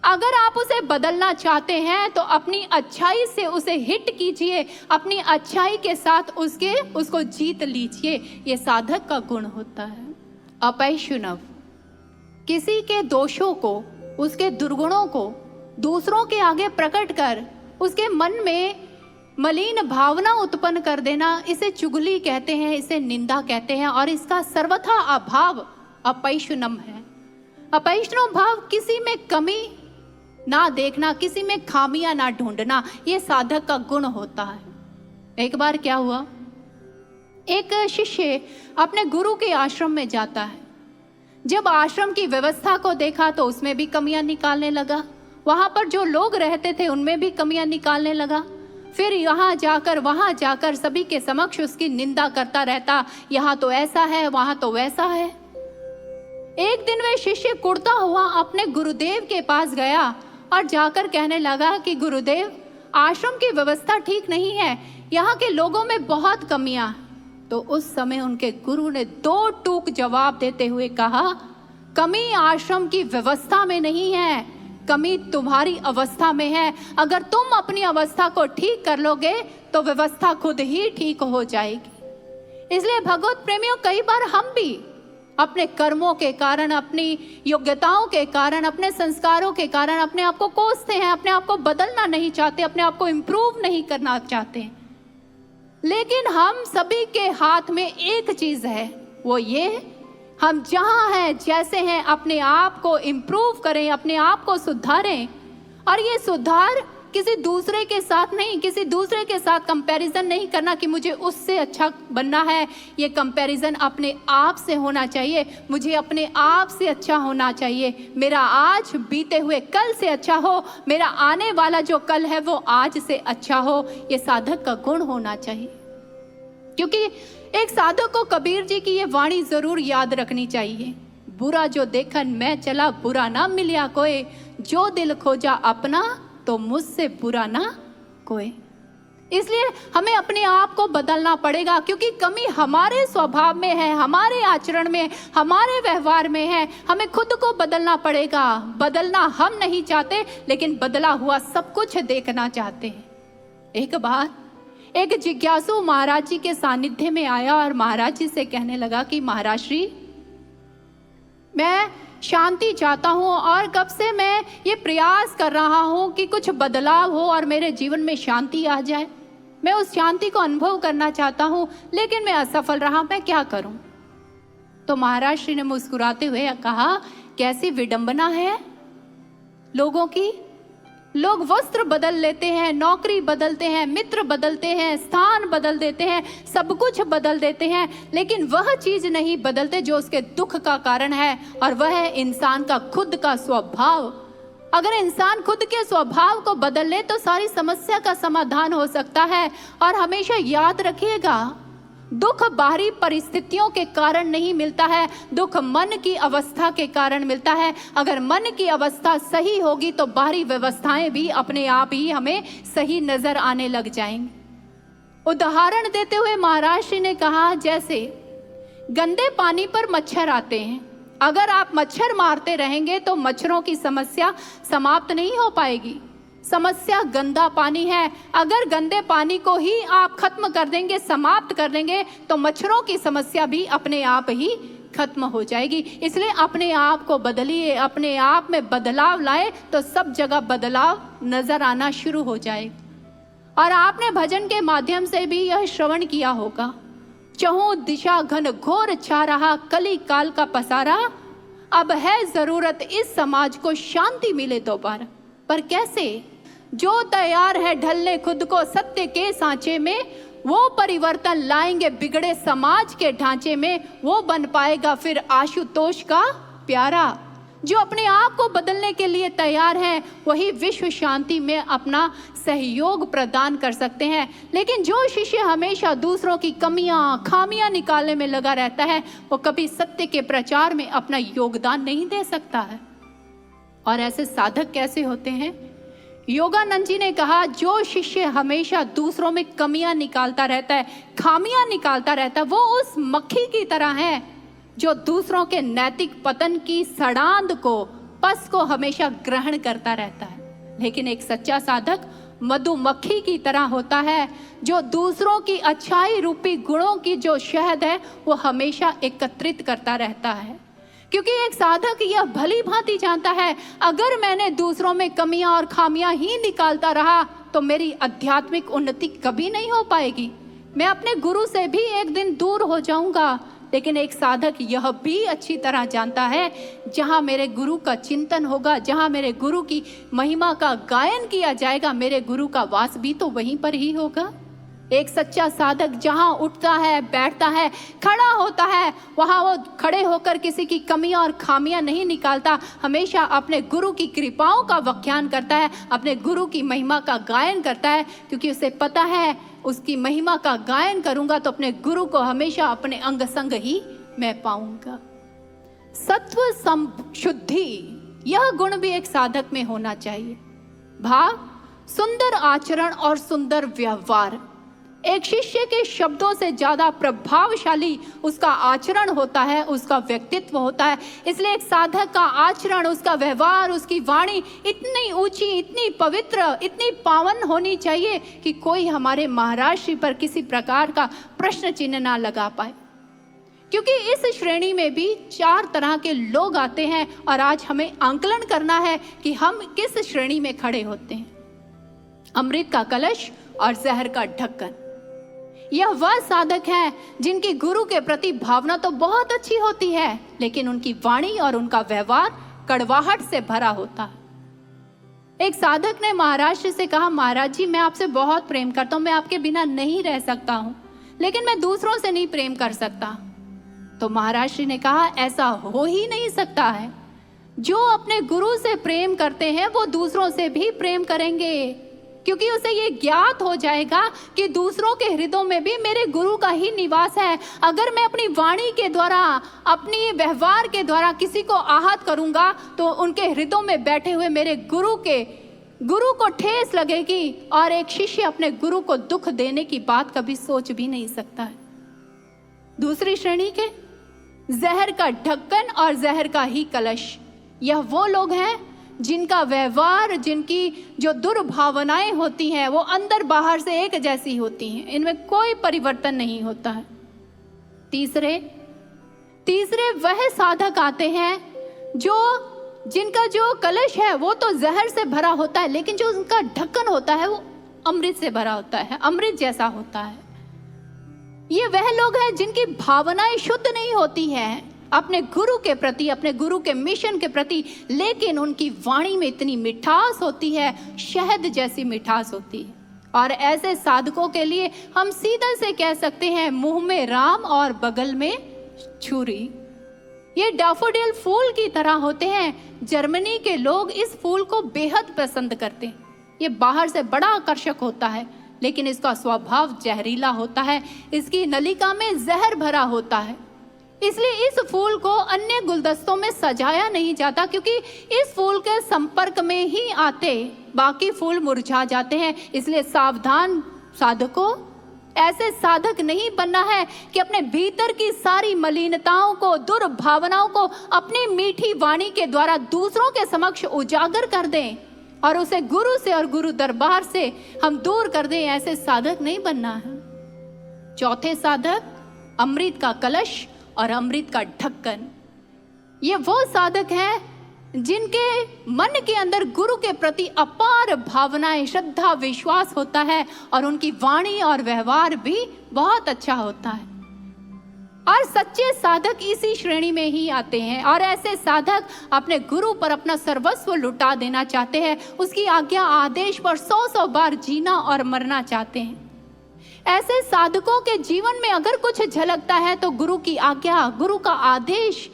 अगर आप उसे बदलना चाहते हैं तो अपनी अच्छाई से उसे हिट कीजिए, अपनी अच्छाई के साथ उसको जीत लीजिए। ये साधक का गुण होता है। अपैशुनव, किसी के दोषों को, उसके दुर्गुणों को दूसरों के आगे प्रकट कर उसके मन में मलिन भावना उत्पन्न कर देना, इसे चुगली कहते हैं, इसे निंदा कहते हैं और इसका सर्वथा अभाव अपैशुनम है। अपैशुनम भाव किसी में कमी ना देखना, किसी में खामियां ना ढूंढना, ये साधक का गुण होता है। एक बार क्या हुआ, एक शिष्य अपने गुरु के आश्रम में जाता है। जब आश्रम की व्यवस्था को देखा तो उसमें भी कमियां निकालने लगा, वहां पर जो लोग रहते थे उनमें भी कमियां निकालने लगा। फिर यहाँ जाकर वहां जाकर सभी के समक्ष उसकी निंदा करता रहता, यहाँ तो ऐसा है, वहां तो वैसा है। एक दिन वह शिष्य कुड़ता हुआ अपने गुरुदेव के पास गया और जाकर कहने लगा कि गुरुदेव, आश्रम की व्यवस्था ठीक नहीं है, यहाँ के लोगों में बहुत कमियां। तो उस समय उनके गुरु ने 2 टूक जवाब देते हुए कहा, कमी आश्रम की व्यवस्था में नहीं है, कमी तुम्हारी अवस्था में है। अगर तुम अपनी अवस्था को ठीक कर लोगे तो व्यवस्था खुद ही ठीक हो जाएगी। इसलिए भगवत प्रेमियों, कई बार हम भी अपने कर्मों के कारण, अपनी योग्यताओं के कारण, अपने संस्कारों के कारण अपने आप को कोसते हैं, अपने आप को बदलना नहीं चाहते, अपने आप को इम्प्रूव नहीं करना चाहते। लेकिन हम सभी के हाथ में एक चीज है, वो ये, हम जहां हैं, जैसे हैं, अपने आप को इम्प्रूव करें, अपने आप को सुधारें। और ये सुधार किसी दूसरे के साथ नहीं, किसी दूसरे के साथ कंपैरिजन नहीं करना कि मुझे उससे अच्छा बनना है। ये कंपैरिजन अपने आप से होना चाहिए। मुझे अपने आप से अच्छा होना चाहिए। मेरा आज बीते हुए कल से अच्छा हो, मेरा आने वाला जो कल है वो आज से अच्छा हो। ये साधक का गुण होना चाहिए। क्योंकि एक साधक को कबीर जी की ये वाणी जरूर याद रखनी चाहिए, बुरा जो देखन मैं चला बुरा ना मिलिया कोई, जो दिल खोजा अपना तो मुझसे बुरा ना कोई। इसलिए हमें अपने आप को बदलना पड़ेगा, क्योंकि कमी हमारे स्वभाव में है, हमारे आचरण में, हमारे व्यवहार में है। हमें खुद को बदलना पड़ेगा। बदलना हम नहीं चाहते, लेकिन बदला हुआ सब कुछ देखना चाहते हैं। एक बार एक जिज्ञासु महाराज जी के सानिध्य में आया और महाराज जी से कहने लगा कि महाराज श्री, मैं शांति चाहता हूँ और कब से मैं ये प्रयास कर रहा हूँ कि कुछ बदलाव हो और मेरे जीवन में शांति आ जाए। मैं उस शांति को अनुभव करना चाहता हूँ, लेकिन मैं असफल रहा, मैं क्या करूँ? तो महाराज श्री ने मुस्कुराते हुए कहा, कैसी विडंबना है लोगों की। लोग वस्त्र बदल लेते हैं, नौकरी बदलते हैं, मित्र बदलते हैं, स्थान बदल देते हैं, सब कुछ बदल देते हैं, लेकिन वह चीज नहीं बदलते जो उसके दुख का कारण है, और वह है इंसान का खुद का स्वभाव। अगर इंसान खुद के स्वभाव को बदल ले तो सारी समस्या का समाधान हो सकता है। और हमेशा याद रखिएगा, दुख बाहरी परिस्थितियों के कारण नहीं मिलता है, दुख मन की अवस्था के कारण मिलता है। अगर मन की अवस्था सही होगी तो बाहरी व्यवस्थाएं भी अपने आप ही हमें सही नजर आने लग जाएंगी। उदाहरण देते हुए महाराज श्री ने कहा, जैसे गंदे पानी पर मच्छर आते हैं, अगर आप मच्छर मारते रहेंगे तो मच्छरों की समस्या समाप्त नहीं हो पाएगी। समस्या गंदा पानी है, अगर गंदे पानी को ही आप खत्म कर देंगे, समाप्त कर देंगे, तो मच्छरों की समस्या भी अपने आप ही खत्म हो जाएगी। इसलिए अपने आप को बदलिए, अपने आप में बदलाव लाए तो सब जगह बदलाव नजर आना शुरू हो जाए। और आपने भजन के माध्यम से भी यह श्रवण किया होगा, चहुं दिशा घन घोर छा रहा, कली काल का पसारा, अब है जरूरत इस समाज को शांति मिले दोबारा। पर कैसे? जो तैयार है ढलने खुद को सत्य के सांचे में, वो परिवर्तन लाएंगे बिगड़े समाज के ढांचे में, वो बन पाएगा फिर आशुतोष का प्यारा। जो अपने आप को बदलने के लिए तैयार हैं, वही विश्व शांति में अपना सहयोग प्रदान कर सकते हैं। लेकिन जो शिष्य हमेशा दूसरों की कमियां, खामियां निकालने में लगा रहता है, वो कभी सत्य के प्रचार में अपना योगदान नहीं दे सकता है। और ऐसे साधक कैसे होते हैं? योगानंद जी ने कहा, जो शिष्य हमेशा दूसरों में कमियां निकालता रहता है, खामियां निकालता रहता है, वो उस मक्खी की तरह है जो दूसरों के नैतिक पतन की सड़ांध को, पस को हमेशा ग्रहण करता रहता है। लेकिन एक सच्चा साधक मधुमक्खी की तरह होता है, जो दूसरों की अच्छाई रूपी गुणों की जो शहद है वो हमेशा एकत्रित करता रहता है। क्योंकि एक साधक यह भली भांति जानता है, अगर मैंने दूसरों में कमियां और खामियां ही निकालता रहा तो मेरी आध्यात्मिक उन्नति कभी नहीं हो पाएगी। मैं अपने गुरु से भी एक दिन दूर हो जाऊंगा। लेकिन एक साधक यह भी अच्छी तरह जानता है, जहां मेरे गुरु का चिंतन होगा, जहां मेरे गुरु की महिमा का गायन किया जाएगा, मेरे गुरु का वास भी तो वहीं पर ही होगा। एक सच्चा साधक जहां उठता है, बैठता है, खड़ा होता है, वहां वो खड़े होकर किसी की कमियां और खामियां नहीं निकालता, हमेशा अपने गुरु की कृपाओं का व्याख्यान करता है, अपने गुरु की महिमा का गायन करता है, क्योंकि उसे पता है उसकी महिमा का गायन करूंगा तो अपने गुरु को हमेशा अपने अंग संग ही मैं पाऊंगा। सत्व संशुद्धि, यह गुण भी एक साधक में होना चाहिए। भाव, सुंदर आचरण और सुंदर व्यवहार। एक शिष्य के शब्दों से ज्यादा प्रभावशाली उसका आचरण होता है, उसका व्यक्तित्व होता है। इसलिए एक साधक का आचरण, उसका व्यवहार, उसकी वाणी इतनी ऊंची, इतनी पवित्र, इतनी पावन होनी चाहिए कि कोई हमारे महाराज श्री पर किसी प्रकार का प्रश्न चिन्ह ना लगा पाए। क्योंकि इस श्रेणी में भी 4 तरह के लोग आते हैं और आज हमें आंकलन करना है कि हम किस श्रेणी में खड़े होते हैं। अमृत का कलश और जहर का ढक्कन, यह वह साधक हैं जिनकी गुरु के प्रति भावना तो बहुत अच्छी होती है, लेकिन उनकी वाणी और उनका व्यवहार कड़वाहट से भरा होता है। एक साधक ने महाराज जी से कहा, महाराज जी मैं आपसे बहुत प्रेम करता हूं, मैं आपके बिना नहीं रह सकता हूं, लेकिन मैं दूसरों से नहीं प्रेम कर सकता। तो महाराज जी ने कहा, ऐसा हो ही नहीं सकता है। जो अपने गुरु से प्रेम करते हैं वो दूसरों से भी प्रेम करेंगे। क्योंकि उसे ये ज्ञात हो जाएगा कि दूसरों के हृदयों में भी मेरे गुरु का ही निवास है। अगर मैं अपनी वाणी के द्वारा, अपनी व्यवहार के द्वारा किसी को आहत करूंगा तो उनके हृदयों में बैठे हुए मेरे गुरु को ठेस लगेगी, और एक शिष्य अपने गुरु को दुख देने की बात कभी सोच भी नहीं सकता है। दूसरी श्रेणी के जहर का ढक्कन और जहर का ही कलश, यह वो लोग हैं जिनका व्यवहार, जिनकी जो दुर्भावनाएं होती हैं वो अंदर बाहर से एक जैसी होती हैं, इनमें कोई परिवर्तन नहीं होता है। तीसरे वह साधक आते हैं जिनका जो कलश है वो तो जहर से भरा होता है, लेकिन जो उनका ढक्कन होता है वो अमृत से भरा होता है, अमृत जैसा होता है। ये वह लोग हैं जिनकी भावनाएं शुद्ध नहीं होती हैं अपने गुरु के प्रति, अपने गुरु के मिशन के प्रति, लेकिन उनकी वाणी में इतनी मिठास होती है, शहद जैसी मिठास होती है। और ऐसे साधकों के लिए हम सीधे से कह सकते हैं, मुंह में राम और बगल में छुरी। ये डैफोडिल फूल की तरह होते हैं। जर्मनी के लोग इस फूल को बेहद पसंद करते हैं। ये बाहर से बड़ा आकर्षक होता है, लेकिन इसका स्वभाव जहरीला होता है, इसकी नलिका में जहर भरा होता है। इसलिए इस फूल को अन्य गुलदस्तों में सजाया नहीं जाता, क्योंकि इस फूल के संपर्क में ही आते बाकी फूल मुरझा जाते हैं। इसलिए सावधान साधकों, ऐसे साधक नहीं बनना है कि अपने भीतर की सारी मलिनताओं को, दुर्भावनाओं को अपनी मीठी वाणी के द्वारा दूसरों के समक्ष उजागर कर दें और उसे गुरु से और गुरु दरबार से हम दूर कर दें। ऐसे साधक नहीं बनना है। चौथे साधक, अमृत का कलश और अमृत का ढक्कन। ये वो साधक हैं जिनके मन के अंदर गुरु के प्रति अपार भावनाएं, श्रद्धा, विश्वास होता है, और उनकी वाणी और व्यवहार भी बहुत अच्छा होता है। और सच्चे साधक इसी श्रेणी में ही आते हैं, और ऐसे साधक अपने गुरु पर अपना सर्वस्व लुटा देना चाहते हैं, उसकी आज्ञा आदेश पर 100 बार जीना और मरना चाहते हैं। ऐसे साधकों के जीवन में अगर कुछ झलकता है तो गुरु की आज्ञा, गुरु का आदेश।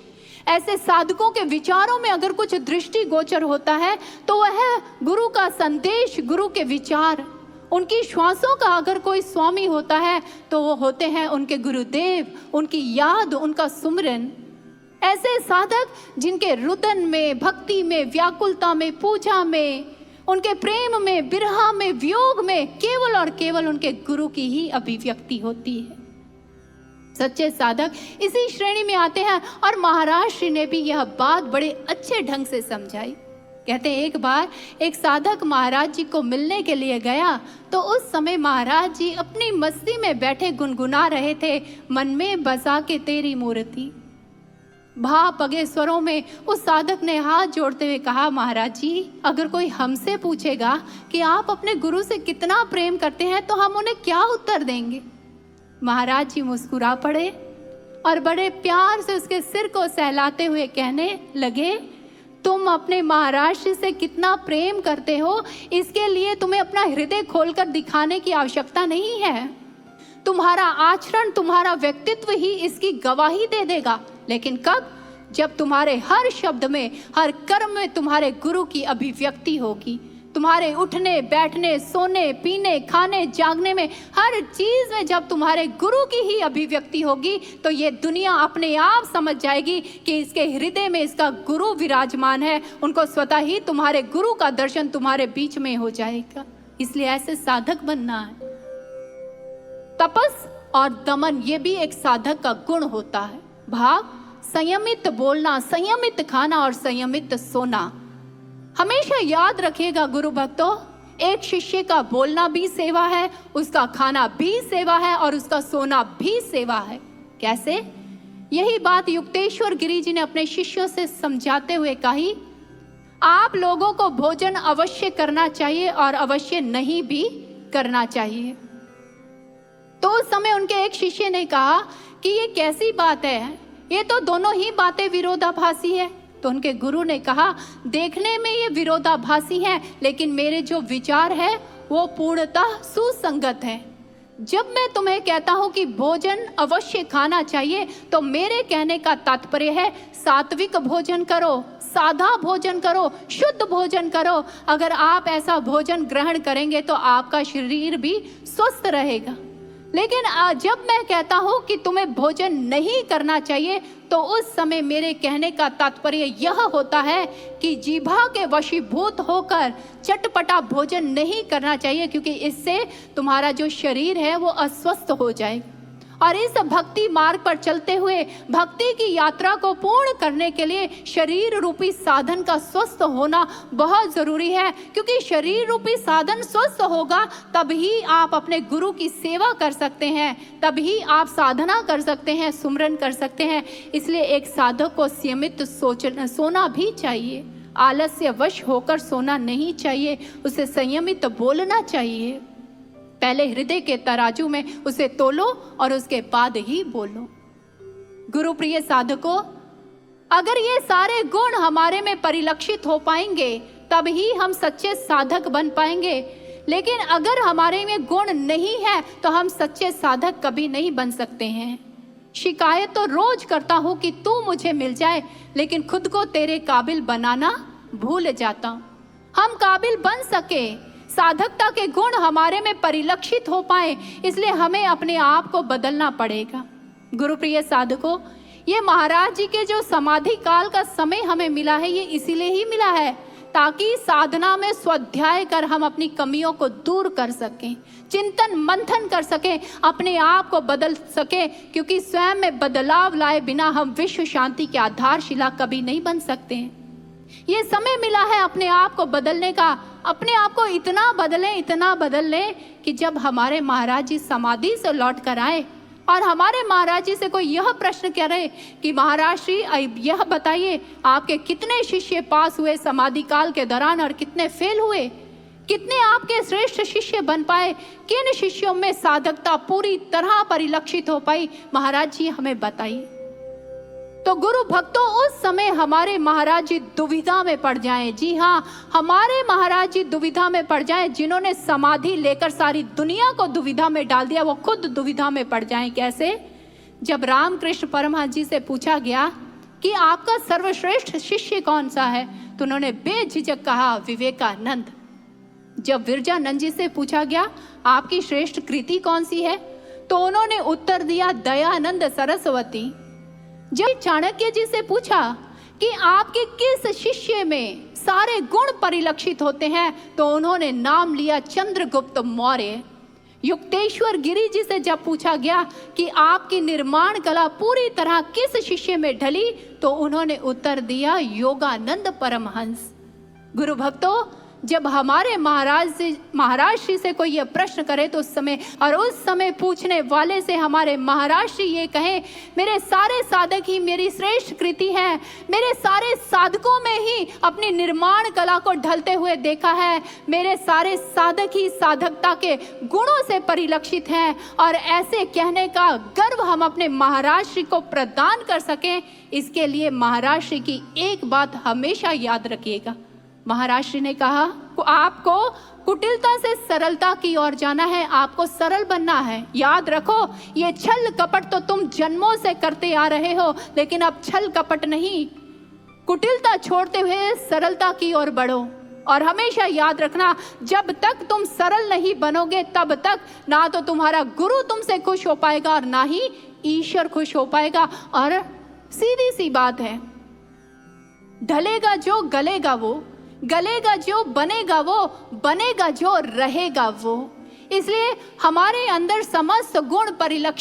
ऐसे साधकों के विचारों में अगर कुछ दृष्टि गोचर होता है तो वह गुरु का संदेश, गुरु के विचार। उनकी श्वासों का अगर कोई स्वामी होता है तो वो होते हैं उनके गुरुदेव, उनकी याद, उनका सुमरन। ऐसे साधक जिनके रुदन में, भक्ति में, व्याकुलता में, पूजा में, उनके प्रेम में, बिरहा में, वियोग में केवल और केवल उनके गुरु की ही अभिव्यक्ति होती है। सच्चे साधक इसी श्रेणी में आते हैं। और महाराज श्री ने भी यह बात बड़े अच्छे ढंग से समझाई। कहते हैं, एक बार एक साधक महाराज जी को मिलने के लिए गया तो उस समय महाराज जी अपनी मस्ती में बैठे गुनगुना रहे थे, मन में बसा के तेरी मूर्ति। भाव पगे स्वरों में उस साधक ने हाथ जोड़ते हुए कहा, महाराज जी, अगर कोई हमसे पूछेगा कि आप अपने गुरु से कितना प्रेम करते हैं तो हम उन्हें क्या उत्तर देंगे। महाराज जी मुस्कुरा पड़े और बड़े प्यार से उसके सिर को सहलाते हुए कहने लगे, तुम अपने महाराज से कितना प्रेम करते हो इसके लिए तुम्हें अपना हृदय खोलकर दिखाने की आवश्यकता नहीं है। तुम्हारा आचरण, तुम्हारा व्यक्तित्व ही इसकी गवाही दे देगा। लेकिन कब? जब तुम्हारे हर शब्द में, हर कर्म में तुम्हारे गुरु की अभिव्यक्ति होगी। तुम्हारे उठने, बैठने, सोने, पीने, खाने, जागने में, हर चीज में जब तुम्हारे गुरु की ही अभिव्यक्ति होगी तो ये दुनिया अपने आप समझ जाएगी कि इसके हृदय में इसका गुरु विराजमान है। उनको स्वतः ही तुम्हारे गुरु का दर्शन तुम्हारे बीच में हो जाएगा। इसलिए ऐसे साधक बनना है। तपस और दमन ये भी एक साधक का गुण होता है। भाव, संयमित बोलना, संयमित खाना और संयमित सोना। हमेशा याद रखिएगा गुरु भक्तों, एक शिष्य का बोलना भी सेवा है, उसका खाना भी सेवा है और उसका सोना भी सेवा है। कैसे? यही बात युक्तेश्वर गिरी जी ने अपने शिष्यों से समझाते हुए कही, आप लोगों को भोजन अवश्य करना चाहिए और अवश्य नहीं भी करना चाहिए। तो उस समय उनके एक शिष्य ने कहा कि ये कैसी बात है, ये तो दोनों ही बातें विरोधाभासी है। तो उनके गुरु ने कहा, देखने में ये विरोधाभासी हैं, लेकिन मेरे जो विचार है वो पूर्णतः सुसंगत है। जब मैं तुम्हें कहता हूं कि भोजन अवश्य खाना चाहिए तो मेरे कहने का तात्पर्य है सात्विक भोजन करो, सादा भोजन करो, शुद्ध भोजन करो। अगर आप ऐसा भोजन ग्रहण करेंगे तो आपका शरीर भी स्वस्थ रहेगा। लेकिन जब मैं कहता हूं कि तुम्हें भोजन नहीं करना चाहिए, तो उस समय मेरे कहने का तात्पर्य यह होता है कि जीभा के वशीभूत होकर चटपटा भोजन नहीं करना चाहिए, क्योंकि इससे तुम्हारा जो शरीर है वो अस्वस्थ हो जाएगा। और इस भक्ति मार्ग पर चलते हुए भक्ति की यात्रा को पूर्ण करने के लिए शरीर रूपी साधन का स्वस्थ होना बहुत जरूरी है, क्योंकि शरीर रूपी साधन स्वस्थ होगा तभी आप अपने गुरु की सेवा कर सकते हैं, तभी आप साधना कर सकते हैं, सुमरन कर सकते हैं। इसलिए एक साधक को संयमित सोना भी चाहिए, आलस्य वश होकर सोना नहीं चाहिए, उसे संयमित बोलना चाहिए। पहले हृदय के तराजू में उसे तोलो और उसके बाद ही बोलो। गुरु प्रिय साधकों, अगर ये सारे गुण हमारे में परिलक्षित हो पाएंगे तब ही हम सच्चे साधक बन पाएंगे। लेकिन अगर हमारे में गुण नहीं है तो हम सच्चे साधक कभी नहीं बन सकते हैं। शिकायत तो रोज करता हूं कि तू मुझे मिल जाए, लेकिन खुद को तेरे काबिल बनाना भूल जाता हूं। हम काबिल बन सके, साधकता के गुण हमारे में परिलक्षित हो पाए, इसलिए हमें अपने आप को बदलना पड़ेगा। गुरु प्रिय साधकों, ये महाराज जी के जो समाधि काल का समय हमें मिला है, ये इसीलिए ही मिला है ताकि साधना में स्वाध्याय कर हम अपनी कमियों को दूर कर सकें, चिंतन मंथन कर सकें, अपने आप को बदल सकें, क्योंकि स्वयं में बदलाव लाए बिना हम विश्व शांति की आधारशिला कभी नहीं बन सकते हैं। ये समय मिला है अपने आप को बदलने का। अपने आप को इतना बदल लें कि जब हमारे महाराज जी समाधि से लौट कर आए और हमारे महाराज जी से कोई यह प्रश्न करे कि महाराज श्री यह बताइए आपके कितने शिष्य पास हुए समाधि काल के दौरान और कितने फेल हुए, कितने आपके श्रेष्ठ शिष्य बन पाए, किन शिष्यों में साधकता पूरी तरह परिलक्षित हो पाई, महाराज जी हमें बताइए। तो गुरु भक्तों, उस समय हमारे महाराज जी दुविधा में पड़ जाएं। जी हाँ, हमारे महाराज जी दुविधा में पड़ जाएं। जिन्होंने समाधि लेकर सारी दुनिया को दुविधा में डाल दिया, वो खुद दुविधा में पड़ जाएं। कैसे? जब रामकृष्ण परमहंस जी से पूछा गया कि आपका सर्वश्रेष्ठ शिष्य कौन सा है, तो उन्होंने बेझिझक कहा विवेकानंद। जब विरजानंद जी से पूछा गया आपकी श्रेष्ठ कृति कौन सी है, तो उन्होंने उत्तर दिया दयानंद सरस्वती। जब चाणक्य जी से पूछा कि आपके किस शिष्य में सारे गुण परिलक्षित होते हैं, तो उन्होंने नाम लिया चंद्रगुप्त मौर्य। युक्तेश्वर गिरी जी से जब पूछा गया कि आपकी निर्माण कला पूरी तरह किस शिष्य में ढली, तो उन्होंने उत्तर दिया योगानंद परमहंस। गुरु भक्तों, जब हमारे महाराज श्री से कोई ये प्रश्न करे तो उस समय पूछने वाले से हमारे महाराज श्री ये कहें, मेरे सारे साधक ही मेरी श्रेष्ठ कृति है, मेरे सारे साधकों में ही अपनी निर्माण कला को ढलते हुए देखा है, मेरे सारे साधक ही साधकता के गुणों से परिलक्षित हैं, और ऐसे कहने का गर्व हम अपने महाराज श्री को प्रदान कर सकें, इसके लिए महाराज श्री की एक बात हमेशा याद रखिएगा। महाराज श्री ने कहा आपको कुटिलता से सरलता की ओर जाना है, आपको सरल बनना है। याद रखो, ये छल कपट तो तुम जन्मों से करते आ रहे हो, लेकिन अब छल कपट नहीं, कुटिलता छोड़ते हुए सरलता की ओर बढ़ो। और हमेशा याद रखना, जब तक तुम सरल नहीं बनोगे तब तक ना तो तुम्हारा गुरु तुमसे खुश हो पाएगा और ना ही ईश्वर खुश हो पाएगा। और सीधी सी बात है, ढलेगा जो गलेगा वो, गलेगा जो बनेगा वो, बनेगा जो रहेगा वो। इसलिए हमारे अंदर समस्त गुण परिलक्षित